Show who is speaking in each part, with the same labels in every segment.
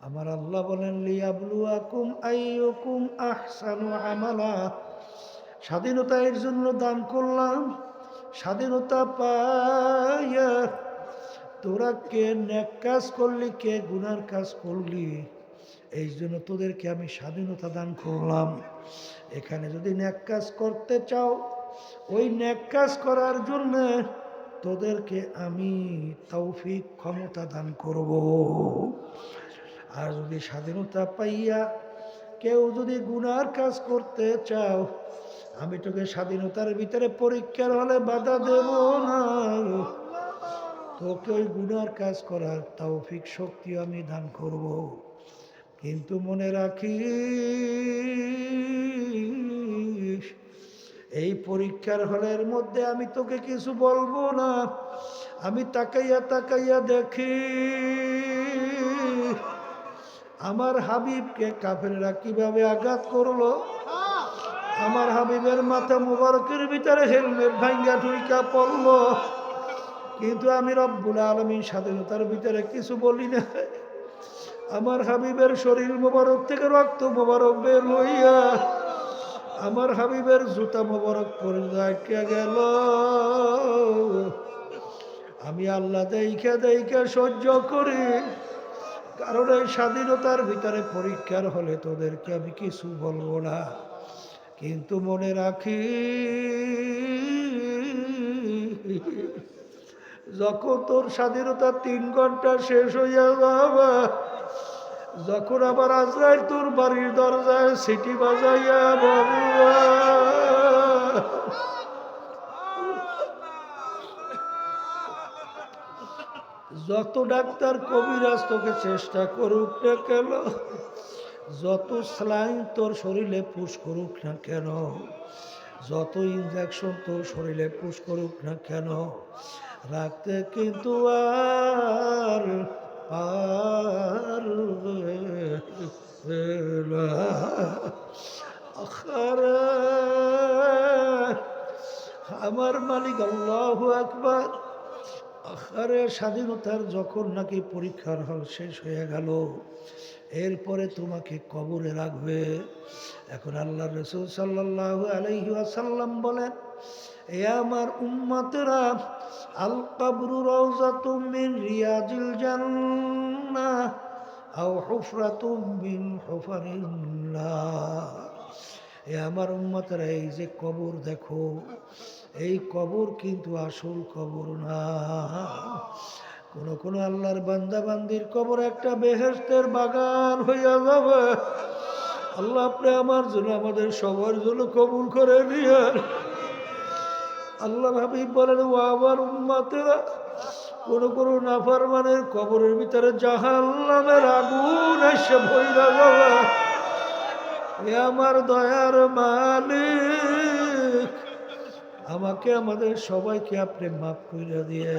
Speaker 1: আমার আল্লাহ বলেন লিয়াবলুয়াকুম আইয়ুকুম আহসানু আমালা। স্বাধীনতা এর জন্য দান করলাম, স্বাধীনতা পাইয়া তোরা কে নেক কাজ করলি, কে গুনার কাজ করলি, এই জন্য তোদেরকে আমি স্বাধীনতা দান করলাম। এখানে যদি নেক কাজ করতে চাও, ওই নেক কাজ করার জন্য তোদেরকে আমি তৌফিক ক্ষমতা দান করব। আর যদি স্বাধীনতা পাইয়া কেউ যদি গুনার কাজ করতে চাও, আমি তোকে স্বাধীনতার ভিতরে পরীক্ষার হলে বাধা দেব না, তোকে ওই গুনার কাজ করার তৌফিক শক্তি আমি দান করব। কিন্তু মনে রাখিস, এই পরীক্ষার হলের মধ্যে আমি তোকে কিছু বলবো না। আমি তাকাইয়া তাকাইয়া দেখি আমার হাবিবকে কাফেররা কিভাবে আঘাত করলো। আমার হাবিবের মাথা মুবারকের ভিতরে হেলমেট ভাঙ্গা ঢুইকা পড়লো, কিন্তু আমি রব্বুল আলামিন স্বাধীনতার ভিতরে কিছু বলি না। আমার হাবিবের শরীর মোবারক থেকে রক্ত মোবারক বের হইয়া আমার হাবিবের জুতা মোবারক পরে দেখা গেল। আমি আল্লাহ দেইখা দেইখা সহ্য করি, কারণ এই স্বাধীনতার ভিতরে পরীক্ষার হলে তোদেরকে আমি কিছু বলবো না। কিন্তু মনে রাখি, যখন তোর স্বাধীনতা 3 ঘন্টা শেষ হইয়া যাবে, যখন আবার আজরাইল তোর বাড়ির দরজায় সিটি বাজাইয়া বলবা, যত ডাক্তার কবিরাজ তোকে চেষ্টা করুক না কেন, যত স্যালাইন তোর শরীরে পুশ করুক না কেন, যত ইনজেকশন তোর শরীরে পুশ করুক না কেন, রাখতে কিন্তু আর পারবে না। আখারে আমার মালিক আল্লাহু আকবার। আরে স্বাধীনতার যখন নাকি পরীক্ষার হল শেষ হয়ে গেল, এরপরে তোমাকে কবরে রাখবে। এখন আল্লাহ রাসূল সাল্লাল্লাহু আলাইহি ওয়াসাল্লাম বলেন, এ আমার উম্মতেরা, আল কবরু রাউযাতুম মিন রিয়াজিল জান্নাহ আও হুফরাতুম মিন হুফারিন নার। এ আমার উম্মতেরা, এই যে কবর দেখো, এই কবর কিন্তু আসল কবর না। কোন আল্লাহর বান্দা বান্দির কবর একটা বেহেশতের বাগান হইয়া যাবে। আল্লাহ আপনি আমার জন্য, আমাদের সবার জন্য কবুল করে নিয়ে। আল্লাহ হাবিব বলেন, ও আমার উম্মতেরা, কোন নাফরমানের কবরের ভিতরে জাহান্নামের আগুন এসে ভইরা যাবে। এ আমার দয়ার মালিক, আমাকে আমাদের সবাইকে আপনি মাফ করে দিয়ে।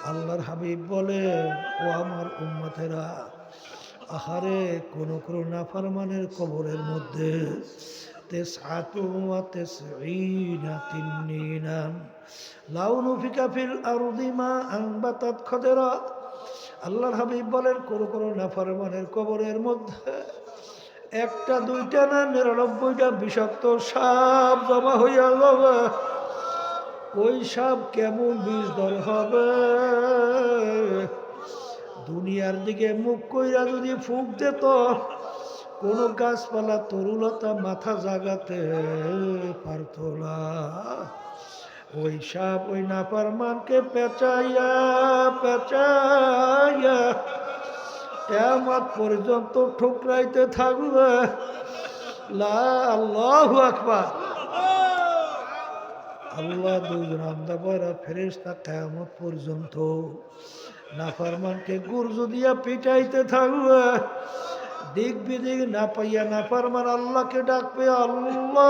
Speaker 1: আল্লাহর হাবিব বলে, ও আমার উম্মতেরা, আহারে কোন নাফরমানের কবরের মধ্যে আল্লাহর হাবিব বলেন, কোন নাফরমানের কবরের মধ্যে 1টা 2টা না 99টা বিষাক্ত সাপ জমা হইয়া যাবে। ওই সাপ কেমন বিষধর হবে, দুনিয়ার দিকে মুখ কইরা যদি ফুঁক দিত, কোন গাছপালা তরুলতা মাথা জাগাতে পারত না। ওই সাপ ওই নাফরমানকে পেঁচাইয়া পেঁচাইয়া কিয়ামত পর্যন্ত ঠুকরাইতে থাকবে। আল্লাহু আকবার। আল্লাহ 2 রান্দা বয়রা ফেরেশতা কিয়ামত পর্যন্ত নাফরমানকে গুরজু দিয়া পিটাইতে থাকবে। দিক বিদিক না পাইয়া নাফরমান আল্লাহকে ডাকবে, আল্লাহ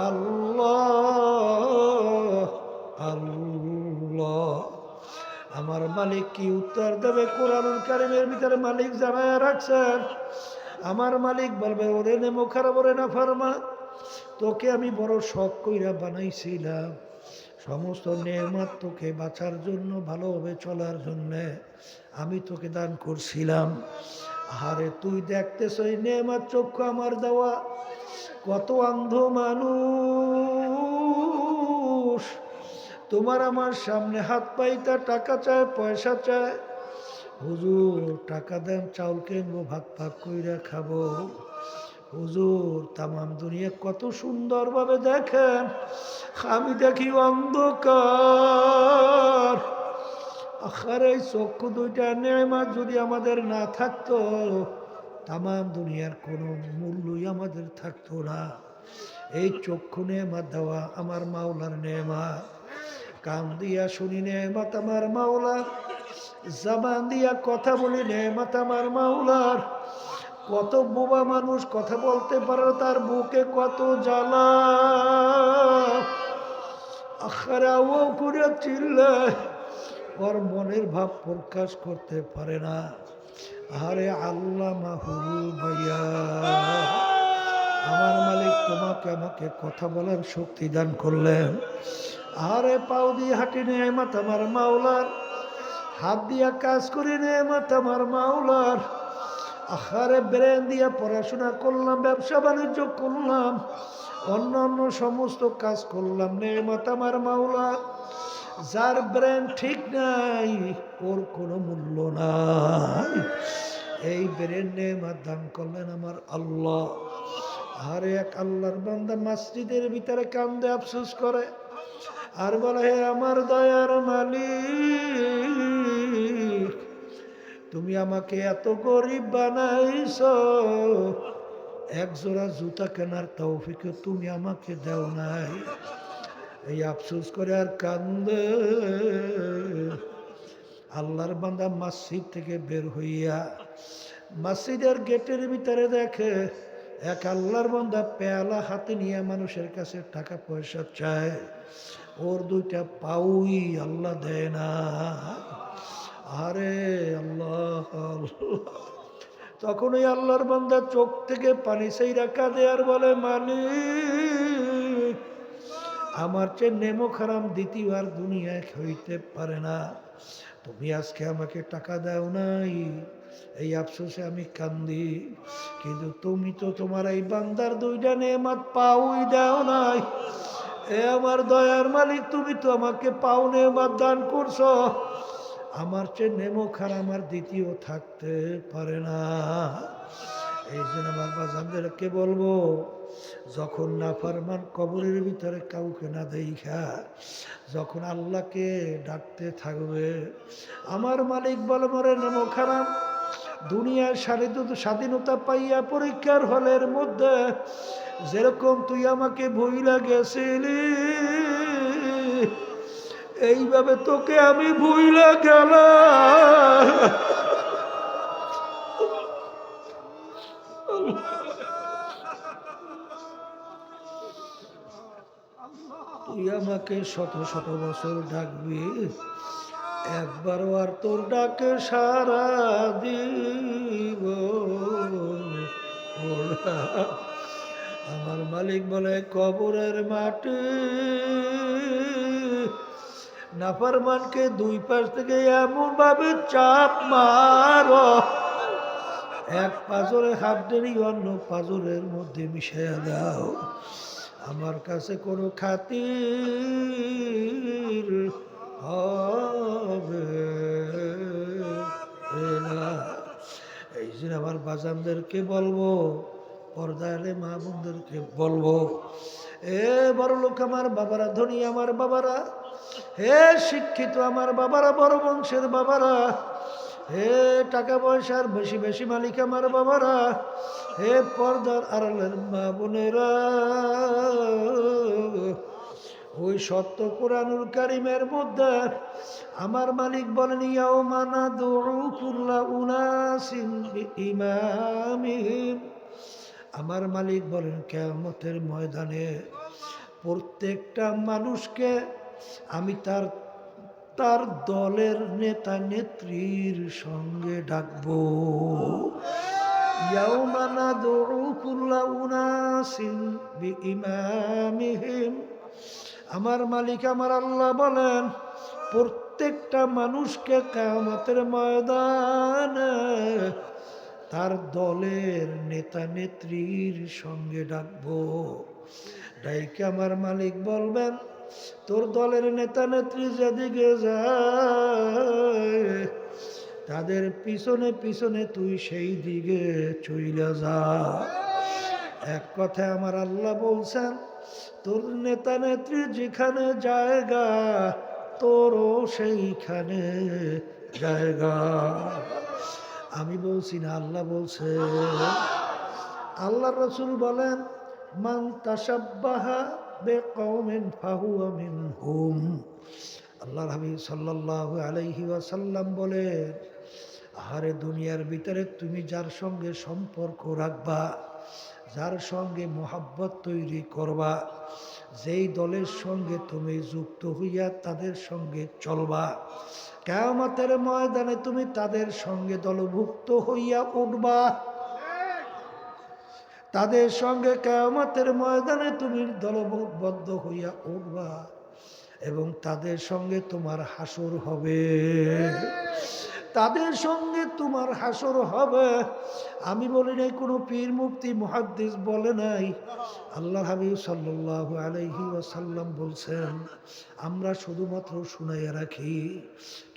Speaker 1: আল্লাহ আল্লাহ। আমার মালিক কি উত্তর দেবে? কোরআনুল কারীমের ভিতরে মালিক জানায়া রাখছেন। আমার মালিক বলবে, ওরে নেমো খারাপ, ওরে নাফরমান, তোকে আমি বড় শখ কইরা বানাইছিলাম, সমস্ত নেয়ামত তোকে বাঁচার জন্য, ভালোভাবে চলার জন্য আমি তোকে দান করছিলাম। আরে তুই দেখতেছ এই নেয়ামত চক্ষু আমার দেওয়া, কত অন্ধ মানুষ তোমার আমার সামনে হাত পাইতা টাকা চায়, পয়সা চায়, হুজুর টাকা দেন, চাউল কিনবো, ভাত ভাগ কইরা খাবো। হুজুর তামাম দুনিয়া কত সুন্দরভাবে দেখেন, আমি দেখি অন্ধকার। আখার এই চক্ষু দুইটা নেয়ামত যদি আমাদের না থাকতো, তামাম দুনিয়ার কোনো মূল্যই আমাদের থাকতো না। এই চক্ষু নেয়ামত দেওয়া আমার মাওলার নেয়ামত, কান দিয়া শুনি নেয়ামত আমার মাওলার, জবান দিয়া কথা বলি নেয়ামত আমার মাওলার। কত বোবা মানুষ কথা বলতে পারে, তার বুকে কত জ্বালা, আখারে আও করে চিল্লায়, ওর মনের ভাব প্রকাশ করতে পারে না। আরে আল্লাহ মাহুল ভাইয়া, আমার মালিক তোমাকে আমাকে কথা বলার শক্তি দান করলেন। আরে পাও দিয়ে হাঁটি নেয়ামত আমার মাওলার, হাত দিয়া কাজ করি নেয়ামত আমার মাওলার। আখারে ব্রেন দিয়া পড়াশোনা করলাম, ব্যবসা বাণিজ্য করলাম, অন্য অন্য সমস্ত কাজ করলাম, নেয়ামত আমার মাওলার। যার ব্রেন ঠিক নাই ওর কোনো মূল্য নাই। এই ব্রেন নেয়ামত দান করলেন আমার আল্লাহ। আর এক আল্লাহর বান্দা মসজিদের ভিতরে কান্দে, আফসোস করে, আর বলে হে আমার দয়ার মালিক, তুমি আমাকে এত গরিব বানাইছো, এক জোড়া জুতা কেনার তৌফিক তুমি আমাকে দাও নাই। এই আফসোস করে আর কান্দে। আল্লাহর বান্দা মসজিদ থেকে বের হইয়া মসজিদের গেটের ভিতরে দেখে এক আল্লাহর বান্দা পেয়ালা হাতে নিয়ে মানুষের কাছে টাকা পয়সা চায়, ওর দুইটা পাউই আল্লাহ দেয় না। আরে আল্লাহ আল্লাহ, তখন ওই আল্লাহর বান্দা চোখ থেকে পানি সাইরা কাঁদে আর বলে, মালিক আমার চেয়ে নেমো খারাম দ্বিতীয়বার দুনিয়ায় হইতে পারে না, তুমি আজকে আমাকে টাকা দাও নাই, এই আফসোসে আমি কান্দি। কিন্তু তুমি তো তোমার এই বান্দার দুইটা নেয়ামত পাউই দাও নাই। এ আমার দয়ার মালিক, তুমি তো আমাকে পাও নেয়ামত দান করছো, আমার চেয়ে নেমো খারাম আর দ্বিতীয় থাকতে পারে না। এই জন্য আমার বাজানদেরকে বলবো, যখন নাফরমান কবরের ভিতরে কাউকে না দেখা যখন আল্লাহকে ডাকতে থাকবে, আমার মালিক বলে, মরে নেমো খারাপ, দুনিয়ার স্বাধীনতা পাইয়া পরীক্ষার হলের মধ্যে যেরকম তুই আমাকে ভুইলা গেছিলি, এইভাবে তোকে আমি ভুইলা গেলাম। তুই আমাকে শত শত বছর ডাকবি, একবারও আর তোর ডাকে সারা দিব। আমার মালিক বলে, কবরের মাটি নাফরমানকে দুই পাশ থেকে এমন ভাবে চাপ মারো, এক পাজরে হাড্ডি অন্য পাজরের মধ্যে মিশাইয়া দাও, আমার কাছে কোনো খাতির হবে না। এই জন্য আমার বাজানদেরকে বলবো, পর্দারে মা বোনদেরকে বলবো, এ বড় লোক আমার বাবারা, ধনী আমার বাবারা, হে শিক্ষিত আমার বাবারা, বড় বংশের বাবারা, হে টাকা পয়সার বেশি বেশি মালিক আমার বাবারা, হে পর্দার আড়ালের মা বোনেরা, ওই সত্য কোরআনুল কারিমের মধ্যে আমার মালিক বলেন, ইয়াউমা নাদউ কুল্লা উনাসিন বিইমামিহিম, আমার মালিক বলেন কিয়ামতের ময়দানে প্রত্যেকটা মানুষকে আমি তার তার দলের নেতা নেত্রীর সঙ্গে ডাকবো। ইয়াউমা নাদউ কুল্লা উনাসিন বিইমামিহিম, আমার মালিক আমার আল্লাহ বলেন, প্রত্যেকটা মানুষকে কিয়ামতের ময়দানে তার দলের নেতা নেত্রীর সঙ্গে ডাকবো। ডাইকে আমার মালিক বলবেন, তোর দলের নেতা নেত্রী যেদিকে যায় তাদের পিছনে পিছনে তুই সেই দিকে চইলা যা। এক কথায় আমার আল্লাহ বলছেন, তোর নেতা নেত্রী যেখানে জায়গা তোরও সেইখানে জায়গা। আমি বলছি না, আল্লাহ বলছে। আল্লাহ রসুল বলেন, মান তাশাব্বাহা বিকওমিন ফাহুয়া মিনহুম। আল্লাহর হাবিব সাল্লাল্লাহু আলাইহি ওয়াসাল্লাম বলেন, আহারে দুনিয়ার ভিতরে তুমি যার সঙ্গে সম্পর্ক রাখবা, যার সঙ্গে মোহাব্বত তৈরি করবা, যেই দলের সঙ্গে তুমি যুক্ত হইয়া তাদের সঙ্গে চলবা, কিয়ামতের ময়দানে তুমি তাদের সঙ্গে দলভুক্ত হইয়া উঠবা। তাদের সঙ্গে কিয়ামতের ময়দানে তুমি দলবদ্ধ হইয়া উঠবা এবং তাদের সঙ্গে তোমার হাসর হবে। তাদের সঙ্গে তোমার হাসর হবে। আমি বলি নাই, কোনো পীর মুফতি মুহাদ্দিস বলে নাই, আল্লাহ হাবিব সাল্লাল্লাহু আলাইহি ওয়াসাল্লাম বলছেন। আমরা শুধুমাত্র শুনাইয়া রাখি,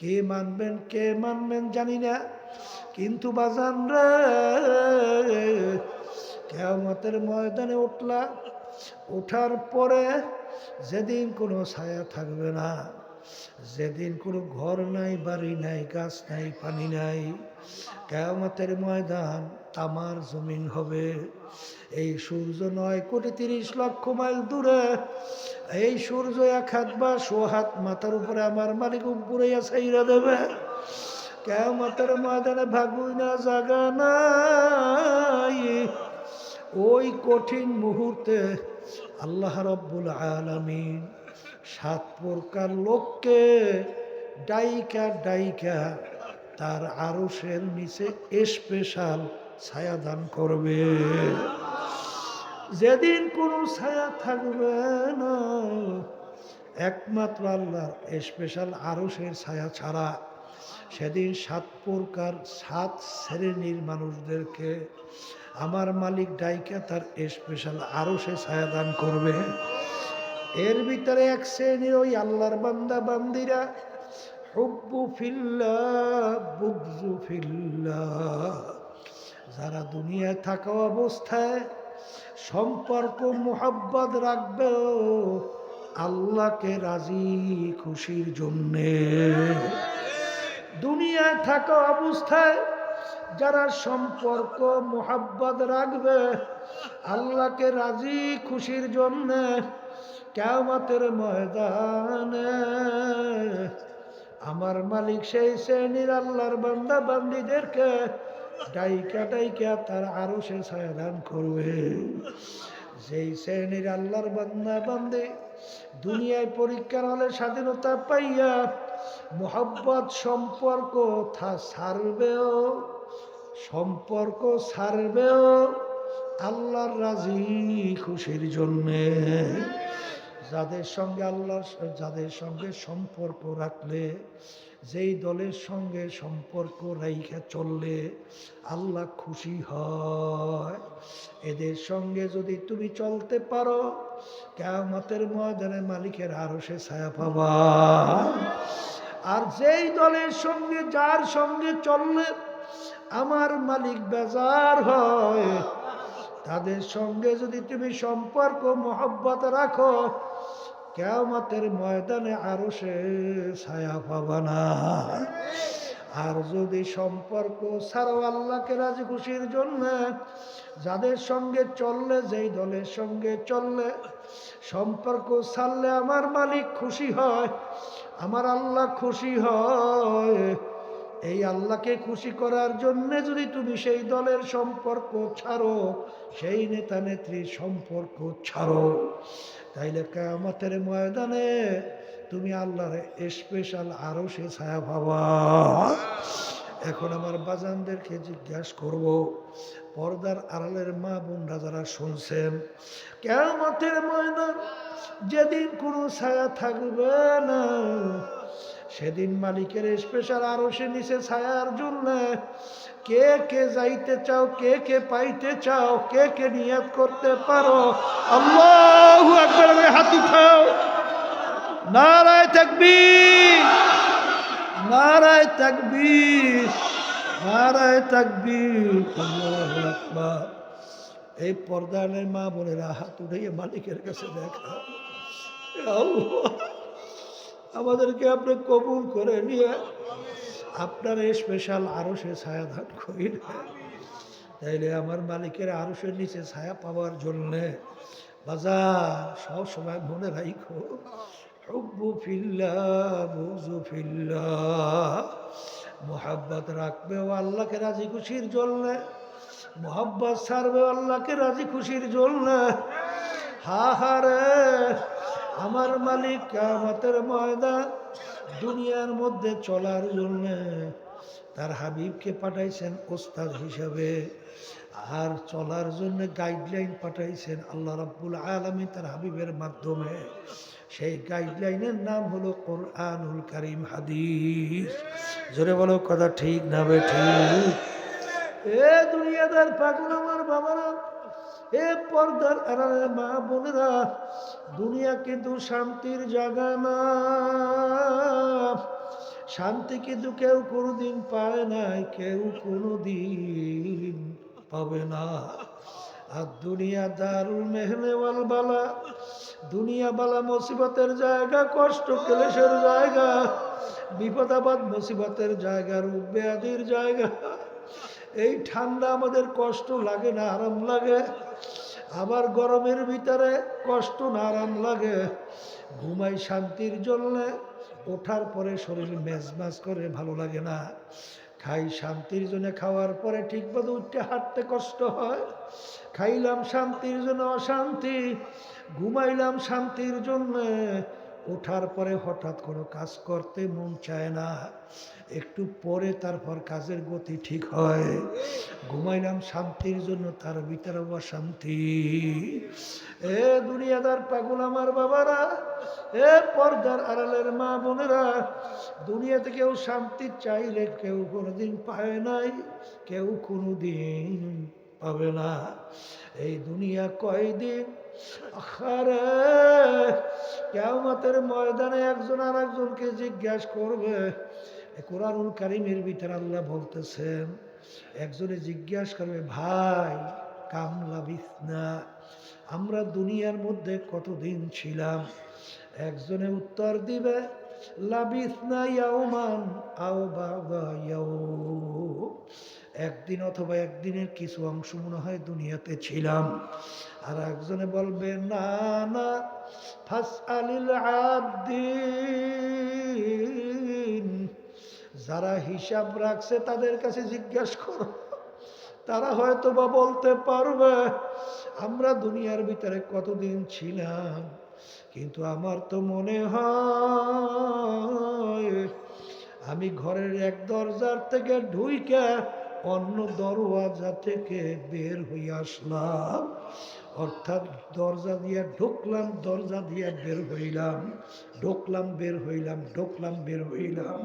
Speaker 1: কে মানবেন জানি না, কিন্তু বাজান রে, কিয়ামতের ময়দানে ওঠার পরে যেদিন কোনো ছায়া থাকবে না, যেদিন কোনো ঘর নাই, বাড়ি নাই, গাছ নাই, পানি নাই, কিয়ামতের ময়দান তামার জমিন হবে। এই সূর্য 9,30,00,000 মাইল দূরে, এই সূর্য 1 হাত বা 100 হাত মাথার উপরে আমার মালিক উপরে ছাইরা দেবে। কিয়ামতের ময়দানে ভাগুই না, জাগা নাই। ওই কঠিন মুহূর্তে আল্লাহ রাব্বুল আলামিন 7 প্রকার লোককে ডাইকা ডাইকা তার আরশের নিচে স্পেশাল ছায়া দান করবে। যেদিন কোনো ছায়া থাকবে না, একমাত্র আল্লাহর স্পেশাল আরশের ছায়া ছাড়া, সেদিন 7 প্রকার 7 শ্রেণীর মানুষদেরকে আমার মালিক ডাইকা তার স্পেশাল আরশে ছায়া দান করবে। এর ভিতরে এক শ্রেণীর ওই আল্লাহর বান্দা বান্দিরা, হুব্বু ফিল্লাহ বুগযু ফিল্লাহ, যারা দুনিয়ায় থাকা অবস্থায় সম্পর্ক মোহাব্বত রাখবে আল্লাহকে রাজি খুশির জন্যে। দুনিয়ায় থাকা অবস্থায় যারা সম্পর্ক মোহাব্বত রাখবে আল্লাহকে রাজি খুশির জন্যে, কিয়ামতের ময়দানে আমার মালিক সেই শ্রেণীর আল্লাহর বান্দা বান্দীদেরকে ডাইকা ডাইকা তার আরশে ছায়া দান করবে। যেই শ্রেণীর আল্লাহর বান্দা বান্দী দুনিয়ায় পরীক্ষার হলে স্বাধীনতা পাইয়া মোহাব্বত সম্পর্ক ছাড়বেও আল্লাহর রাজি খুশির জন্যে। যাদের সঙ্গে সম্পর্ক রাখলে, যেই দলের সঙ্গে সম্পর্ক রাইখা চললে আল্লাহ খুশি হয়, এদের সঙ্গে যদি তুমি চলতে পারো, কিয়ামতের ময়দানে মালিকের আরশে ছায়া পাবা। আর যেই দলের সঙ্গে যার সঙ্গে চললে আমার মালিক বেজার হয়, তাদের সঙ্গে যদি তুমি সম্পর্ক মোহাব্বত রাখো, কিয়ামতের ময়দানে আরশে ছায়া পাবা না। আর যদি সম্পর্ক ছাড়ো আল্লাহকে রাজি খুশির জন্য, যাদের সঙ্গে চললে, যেই দলের সঙ্গে চললে সম্পর্ক ছাড়লে আমার মালিক খুশি হয়, আমার আল্লাহ খুশি হয়, এই আল্লাহকে খুশি করার জন্য যদি তুমি সেই দলের সম্পর্ক ছাড়ো, সেই নেতা নেত্রীর সম্পর্ক ছাড়ো, তাইলে কিয়ামতের ময়দানে তুমি আল্লাহর স্পেশাল আরশে ছায়া পাবা। এখন আমার বাজানদেরকে জিজ্ঞাসা করব, পর্দার আড়ালের মা বোনরা যারা শুনছেন, কিয়ামতের ময়দান যেদিন কোনো ছায়া থাকবে না, সেদিন মালিকের স্পেশাল আরশের নিচে ছায়ার জন্য কে কে যাইতে চাও, কে কে পাইতে চাও, কে কে নিয়ত করতে পারো? আল্লাহু আকবার, হাত উঠাও। নারায়ে তাকবীর, নারায়ে তাকবীর, নারায়ে তাকবীর, আল্লাহু আকবার। এই পর্দানের মা বোনেরা হাত উঠিয়ে মালিকের কাছে দেখা, আল্লাহ আমাদেরকে আপনি কবুল করে নিয়ে আপনার এই স্পেশাল আরশে ছায়া দান করেন। তাইলে আমার মালিকের আরশের নিচে ছায়া পাওয়ার জন্যে বাজার সব সময় মনে রাখো, হুব্বু ফিল্লাহ বুযু ফিল্লাহ, মোহাব্বত রাখবে ও আল্লাহকে রাজি খুশির জন্য, মোহাব্বত ছাড়বে আল্লাহকে রাজি খুশির জন্য। হা হা রে, আমার মালিক কিয়ামতের ময়দান দুনিয়ার মধ্যে চলার জন্য তার হাবিবকে পাঠাইছেন ওস্তাদ হিসাবে, আর চলার জন্য গাইডলাইন পাঠাইছেন আল্লাহ রাব্বুল আলামিন তার হাবিবের মাধ্যমে। সেই গাইডলাইনের নাম হলো কোরআনুল কারীম, হাদিস। জোরে বলো কথা ঠিক না বেঠিক? এ দুনিয়াদার পাগল আমার বাবারা, এ পর্দার আড়ালের মা বোনেরা, দুনিয়া কিন্তু শান্তির জায়গা না। শান্তি কিন্তু কেউ কোনোদিন পায় নাই, কেউ কোনোদিন পাবে না। আর দুনিয়া দারুল মেহনে ওয়াল বালা, দুনিয়া বালা মুসিবতের জায়গা, কষ্ট ক্লেশের জায়গা, বিপদ আপদ মুসিবতের জায়গা, রোগ ব্যাধির জায়গা। এই ঠান্ডা আমাদের কষ্ট লাগে না, আরাম লাগে। আবার গরমের ভিতরে কষ্ট না আরাম লাগে। ঘুমাই শান্তির জন্য, ওঠার পরে শরীর মেজমাজ করে, ভালো লাগে না। খাই শান্তির জন্য, খাওয়ার পরে ঠিকমতো উঠতে হাঁটতে কষ্ট হয়। খাইলাম শান্তির জন্য অশান্তি, ঘুমাইলাম শান্তির জন্য, ওঠার পরে হঠাৎ কোনো কাজ করতে মন চায় না। একটু পরে তারপর কাজের গতি ঠিক হয়। ঘুমাইলাম শান্তির জন্য, তার ভিতরে অশান্তি। এ দুনিয়াদার পাগল আমার বাবারা, এ পর্দার আড়ালের মা বোনেরা, দুনিয়াতে কেউ শান্তি চাইলে কেউ কোনোদিন পায় নাই, কেউ কোনোদিন পাবে না। এই দুনিয়া কয়দিন, আখারে কিয়ামতের ময়দানে একজন আর একজনকে জিজ্ঞাসা করবে। কোরআনুল কারীমের ভিতরে আল্লাহ বলতেছেন, একজনে জিজ্ঞাসা করবে, ভাই কাম লাবিসনা, আমরা দুনিয়ার মধ্যে কতদিন ছিলাম? একজনে উত্তর দিবে, লাবিসনা ইয়াউমান আও বা'দা ইয়াউম, একদিন অথবা একদিনের কিছু অংশ মনে হয় দুনিয়াতে ছিলাম। আর একজনে বলবে, না না, ফাসআলিল আদ্দিন, যারা হিসাব রাখছে তাদের কাছে জিজ্ঞাসা করো, তারা হয়তো বা বলতে পারবে আমরা দুনিয়ার ভিতরে কতদিন ছিলাম। কিন্তু আমার তো মনে হয় আমি ঘরের এক দরজার থেকে ঢুইকা অন্য দরওয়াজা থেকে বের হয়ে আসলাম। অর্থাৎ দরজা দিয়ে ঢুকলাম, দরজা দিয়ে বের হইলাম, ঢুকলাম বের হইলাম, ঢুকলাম বের হইলাম।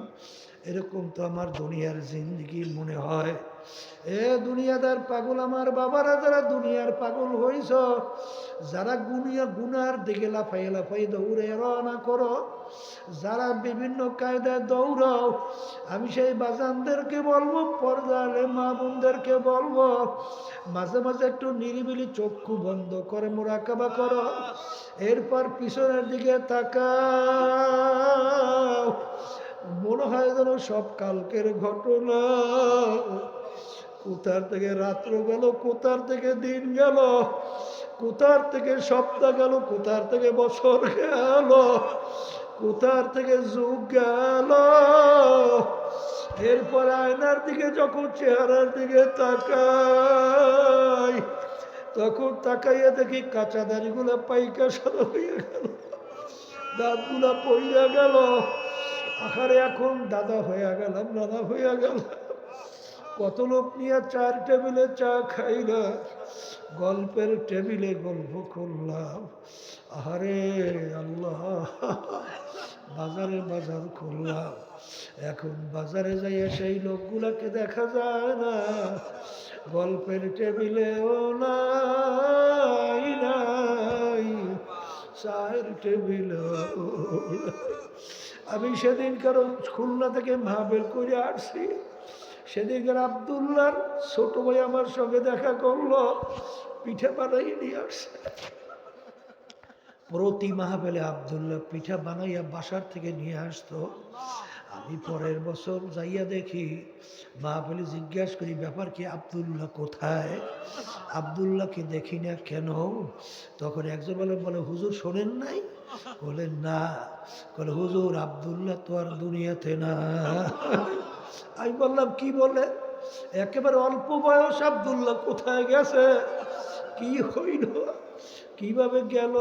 Speaker 1: এরকম তো আমার দুনিয়ার জিন্দগি মনে হয়। এ দুনিয়াদার পাগল আমার বাবারা, যারা দুনিয়ার পাগল হইছ, যারা গুনার দিকে লাফাই লাফাই দৌড়ে রওনা করো, যারা বিভিন্ন কায়দায় দৌড়াও, আমি সেই বাজানদেরকে বলবো, পর্দালে মা বোনদেরকে বলবো, মাঝে মাঝে একটু নিরিবিলি চক্ষু বন্ধ করে মুরাকাবা করো, এরপর পিছনের দিকে তাকাও। মনে হয় যেন সব কালকের ঘটনা। কোথার থেকে রাত্র গেল, কোথার থেকে দিন গেল, কোথার থেকে সপ্তাহ গেল, কোথার থেকে বছর গেল, কোথার থেকে যুগ গেল। এরপর আয়নার দিকে যখন চেহারার দিকে তাকাই, তখন তাকাইয়া দেখি কাঁচা দাড়িগুলা পাইকা সাদা হইয়া গেল, দাঁতগুলা পইয়া গেল। আখারে এখন দাদা হইয়া গেলাম, দাদা হইয়া গেল। কত লোক নিয়ে চার টেবিলে চা খাইলাম, গল্পের টেবিলে গল্প করলাম। আরে আল্লাহ, বাজারে বাজার করলাম, এখন বাজারে যাইয়া সেই লোকগুলাকে দেখা যায় না, গল্পের টেবিলেও নাই, নাই চায়ের টেবিলেও। আমি সেদিন কারণ খুলনা থেকে মাহফিল করে আসছি, সেদিনকার আব্দুল্লাহর ছোট ভাই আমার সঙ্গে দেখা করলো, পিঠা বানাই নিয়ে আসছে। প্রতি মাহফিলে আব্দুল্লাহ পিঠা বানাইয়া বাসার থেকে নিয়ে আসতো। আমি পরের বছর যাইয়া দেখি মাহফিলে, জিজ্ঞাসা করি ব্যাপার কি, আব্দুল্লাহ কোথায়, আব্দুল্লাহকে দেখি না কেন? তখন একজন বলে হুজুর শোনেন নাই? বলেন না। বলে হুজুর আব্দুল্লাহ তো আর দুনিয়াতে না। আমি বললাম কি বলে? একেবারে অল্প বয়স আব্দুল্লাহ কোথায় গেছে, কি হইল, কিভাবে গেল?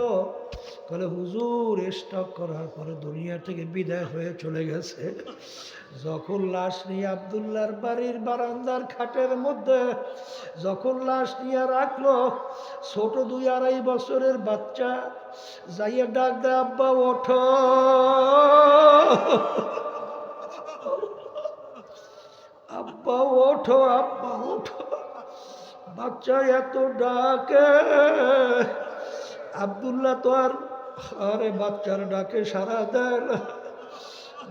Speaker 1: বলে হুজুর স্টক করার পরে দুনিয়া থেকে বিদায় হয়ে চলে গেছে। যখন লাশ নিয়ে আব্দুল্লাহর বাড়ির বারান্দার খাটের মধ্যে যখন লাশ নিয়ে রাখলো, ছোট 2-2.5 বছরের বাচ্চা যাইয়া ডাক দেয়, আব্বা ওঠো, আব্বা ওঠো, আব্বা ওঠো। বাচ্চা এত ডাকে, আব্দুল্লাহ তো আর আরে বাচ্চার ডাকে সাড়া দেয় না।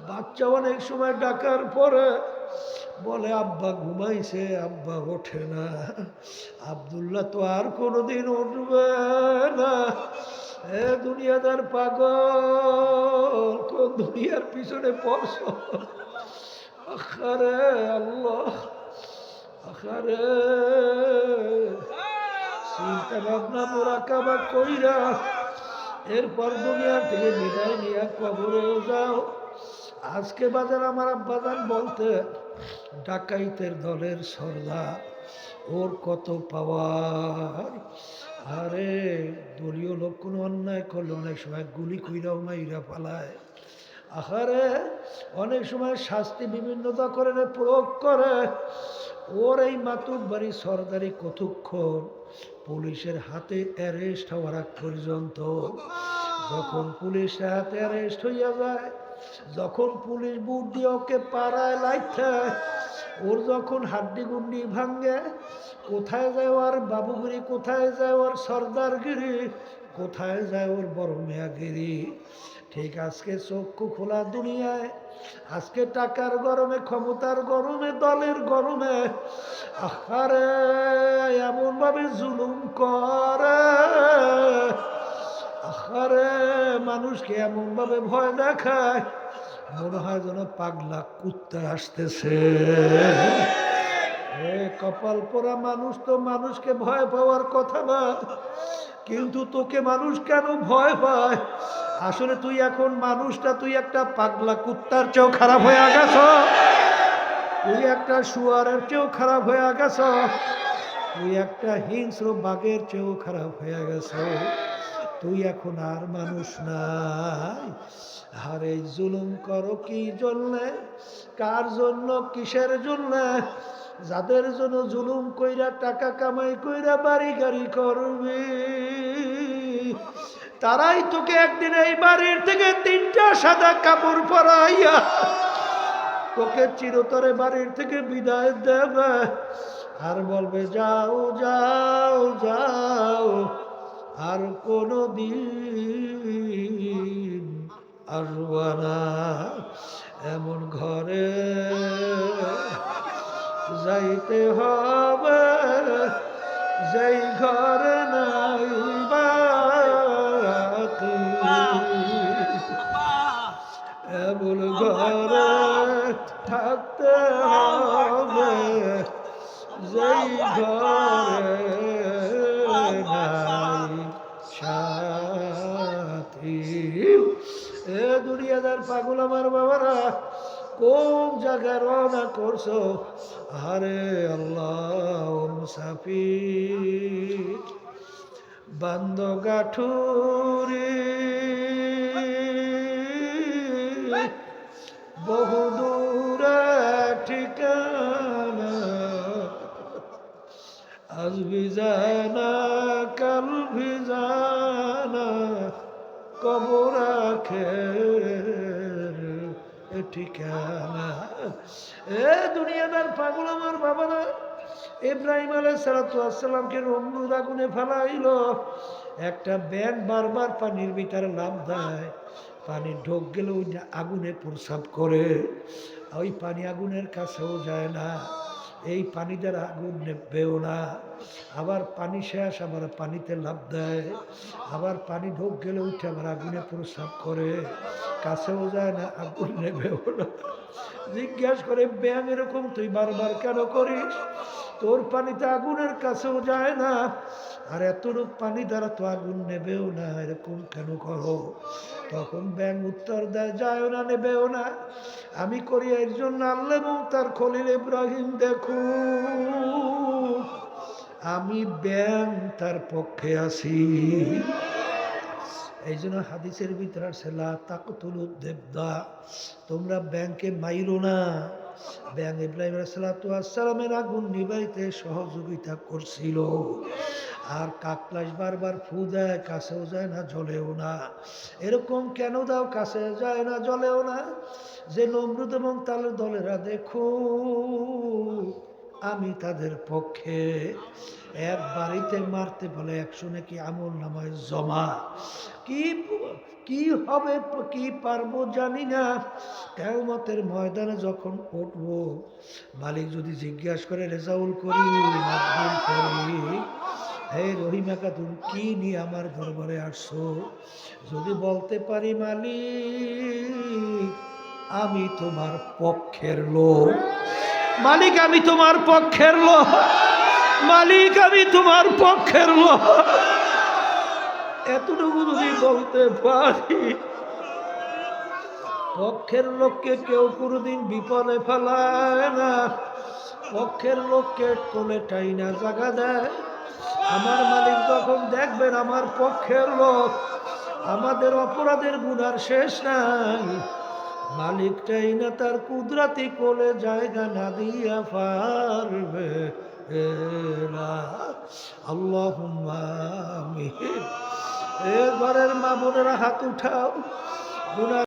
Speaker 1: বাচ্চা অনেক সময় ডাকার পরে বলে আব্বা ঘুমাইছে, আব্বা ওঠে না। আব্দুল্লাহ তো আর কোনোদিন উঠবে না। এ দুনিয়াদার পাগল, কোন দুনিয়ার পিছনে পড়ছ? আখারে আল্লাহ, আখারে চিন্তা ভাবনা মোরাকাবা কইরা এরপর দুনিয়া থেকে বিদায় নিয়ে কবরে যাও। আজকে বাজার আমার আব্বাজান বলতে, ডাকাইতের দলের সর্দার, ওর কত পাওয়ার। আরে দলীয় লোক কোনো অন্যায় করলে অনেক সময় গুলি কইরাও মাইরা পালায়। আহারে অনেক সময় শাস্তি বিভিন্নতা করে প্রয়োগ করে। ওর এই মাতুক বাড়ি সর্দারি কতক্ষণ পুলিশের হাতে অ্যারেস্ট হওয়ার আগ পর্যন্ত। যখন পুলিশের হাতে অ্যারেস্ট হইয়া যায়, যখন পুলিশ বুট দিয়ে ওকে পাড়ায় লাইতে, ওর যখন হাড্ডি গুন্ডি ভাঙ্গে, কোথায় যায় ওর বাবুগিরি, কোথায় যায় ওর সর্দারগিরি, কোথায় যায় ওর বড় মেয়াগিরি। ঠিক আজকে চক্ষু খোলা দুনিয়ায়, আজকে টাকার গরমে, ক্ষমতার গরমে, দলের গরমে আহারে এমন ভাবে জুলুম করে, আহারে মানুষকে এমন ভাবে ভয় দেখায়, মনে হয় যেন পাগলা কুত্তা আসতেছে। কপাল পোড়া মানুষ তো মানুষকে ভয় পাওয়ার কথা না, কিন্তু তোকে মানুষ কেন ভয় পায়? আসলে তুই এখন মানুষটা, তুই একটা পাগলা কুত্তার চেয়েও খারাপ হয়ে গেছ, তুই একটা শুয়ারের চেয়েও খারাপ হয়ে গেছ, তুই একটা হিংস্র বাঘের চেয়েও খারাপ হয়ে গেছ। তুই এখন আর মানুষ নাই। আরে জুলুম করো কি জন্যে, কার জন্য, কিসের জন্যে? যাদের জন্য জুলুম কইরা টাকা কামাই কইরা বাড়ি গাড়ি করবি, তারাই তোকে একদিন এই বাড়ির থেকে 3টা সাদা কাপড় পরাইয়া তোকে চিরতরে বাড়ির থেকে বিদায় দেবে, আর বলবে যাও যাও যাও, আর কোনো দিন আসবা না। এমন ঘরে যাইতে হবে যেই ঘরে নাই বাতি, এমন ঘরে থাকতে হবে যেই ঘরে নাই সাথী। এ দুনিয়াদার পাগল আমার বাবারা, কোন জায়গায় রওনা করছো? আরে আল্লাহ মুসাফির বান্দ গাঠুরি, বহু দূরে ঠিকানা, আজ ভিজানা কাল ভিজানা, কবর আখের ঠিকানা। এ দুনিয়াদার পাগল আমার বাবারা, ইব্রাহিম আলাইহিস সালামকে নমরুদ আগুনে ফেলাইল। একটা ব্যাঙ বারবার পানির ভিতরে লাফ দেয়, পানি ঢোক গেলে ওই আগুনে প্রসাব করে, ওই পানি আগুনের কাছেও যায় না, এই পানি দ্বারা আগুন নেবেও না। আবার পানি শেষ, আবার পানিতে লাফ দেয়, আবার পানি ঢোক গেলে উঠে আবার আগুনে প্রসাব করে, কাছেও যায় না, আগুন নেবেও না। জিজ্ঞাসা করে, ব্যাঙ এরকম তুই বারবার কেন করিস? তোর পানিতে আগুনের কাছেও যায় না, আর এতটুক পানি দ্বারা তো আগুন নেবেও না, এরকম কেন করো? তখন ব্যাঙ উত্তর দেয়, যায়ও না, নেবেও না, আমি করি এর জন্য আল্লাহ এবং তার খলিল ইব্রাহিম দেখো, আমি ব্যাঙ তার পক্ষে আছি। এই জন্য হাদিসের ভিতরে আছে, লা তাকতুলুদ দেবদা, তোমরা ব্যাঙকে মাইরো না। ব্যাঙ ইব্রাহিম আলাইহিস সালামের আগুন নিভাইতে সহযোগিতা করছিল। আর কাকলাস বারবার ফু দেয়, কাছেও যায় না, জ্বলেও না। এরকম কেন দাও, কাছে যায় না, জ্বলেও না? যে নমরুদ এবং তার দলেরা দেখো, আমি তাদের পক্ষে। এক বাড়িতে মারতে বলে 100 নাকি আমল নামায় জমা। কি কি হবে, কি পারবো জানি না। কিয়ামতের ময়দানে যখন উঠবো, মালিক যদি জিজ্ঞাসা করে, রেজাউল করি, মাকবুল করি, হে রহিমা খাতুন, কি নিয়ে আমার দরবারে আসছো? যদি বলতে পারি, মালিক আমি তোমার পক্ষের লোক, মালিক আমি তোমার পক্ষের লোক, মালিক আমি তোমার পক্ষের লোক, এতটুকু যদি বলতে পারি, পক্ষের লোককে কেউ কোনোদিন বিপদে ফেলায় না, পক্ষের লোককে কোলে টাইনা জায়গা দেয়। আমার মালিক যখন দেখবেন আমার পক্ষের লোক, আমাদের অপরাধের গুনার শেষ নাই, মালিক টাইনা তার কুদরতি কোলে জায়গা না দিয়া পারবে না। আল্লাহুম্মা আমিন। এ ঘরের মা বোনেরা হাত উঠাও, গুনাহ